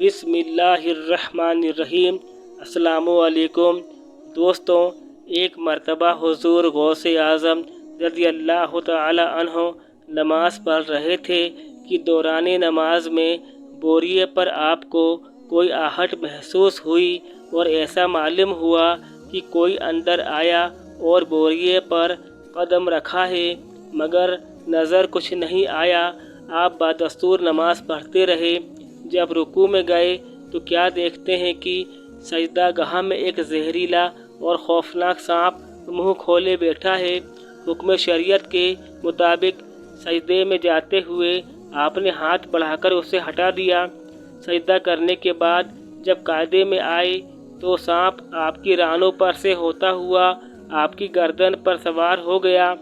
بسم اللہ الرحمن الرحیم۔ السلام علیکم دوستوں، ایک مرتبہ حضور غوث اعظم رضی اللہ تعالی عنہ نماز پڑھ رہے تھے کہ دوران نماز میں بوریے پر آپ کو کوئی آہٹ محسوس ہوئی اور ایسا معلوم ہوا کہ کوئی اندر آیا اور بوریے پر قدم رکھا ہے، مگر نظر کچھ نہیں آیا۔ آپ بدستور نماز پڑھتے رہے۔ جب رکوع میں گئے تو کیا دیکھتے ہیں کہ سجدہ گاہ میں ایک زہریلا اور خوفناک سانپ منہ کھولے بیٹھا ہے۔ حکم شریعت کے مطابق سجدے میں جاتے ہوئے آپ نے ہاتھ بڑھا کر اسے ہٹا دیا۔ سجدہ کرنے کے بعد جب قاعدے میں آئے تو سانپ آپ کی رانوں پر سے ہوتا ہوا آپ کی گردن پر سوار ہو گیا۔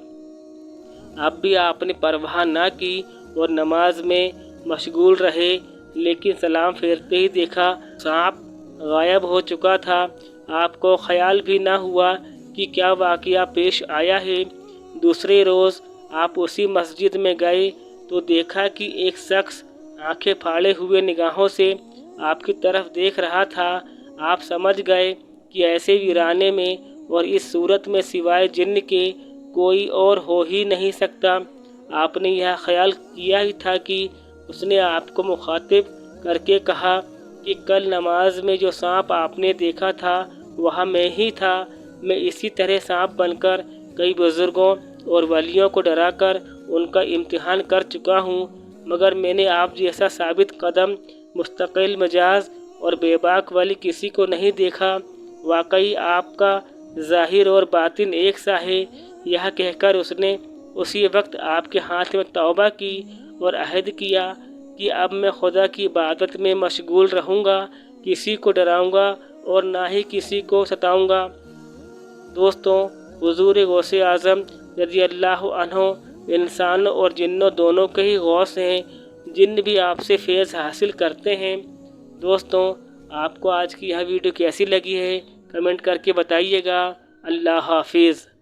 اب بھی آپ نے پرواہ نہ کی اور نماز میں مشغول رہے، لیکن سلام پھیرتے ہی دیکھا سانپ غائب ہو چکا تھا۔ آپ کو خیال بھی نہ ہوا کہ کیا واقعہ پیش آیا ہے۔ دوسرے روز آپ اسی مسجد میں گئے تو دیکھا کہ ایک شخص آنکھیں پھاڑے ہوئے نگاہوں سے آپ کی طرف دیکھ رہا تھا۔ آپ سمجھ گئے کہ ایسے ویرانے میں اور اس صورت میں سوائے جن کے کوئی اور ہو ہی نہیں سکتا۔ آپ نے یہ خیال کیا ہی تھا کہ اس نے آپ کو مخاطب کر کے کہا کہ کل نماز میں جو سانپ آپ نے دیکھا تھا وہاں میں ہی تھا۔ میں اسی طرح سانپ بن کر کئی بزرگوں اور ولیوں کو ڈرا کر ان کا امتحان کر چکا ہوں، مگر میں نے آپ جیسا ثابت قدم، مستقل مزاج اور بے باک ولی کسی کو نہیں دیکھا۔ واقعی آپ کا ظاہر اور باطن ایک سا ہے۔ یہ کہہ کر اس نے اسی وقت آپ کے ہاتھ میں توبہ کی اور عہد کیا کہ اب میں خدا کی عبادت میں مشغول رہوں گا، کسی کو ڈراؤں گا اور نہ ہی کسی کو ستاؤں گا۔ دوستوں، حضور غوث اعظم رضی اللہ عنہ انسانوں اور جنوں دونوں کے ہی غوث ہیں۔ جن بھی آپ سے فیض حاصل کرتے ہیں۔ دوستوں، آپ کو آج کی یہ ویڈیو کیسی لگی ہے کمنٹ کر کے بتائیے گا۔ اللہ حافظ۔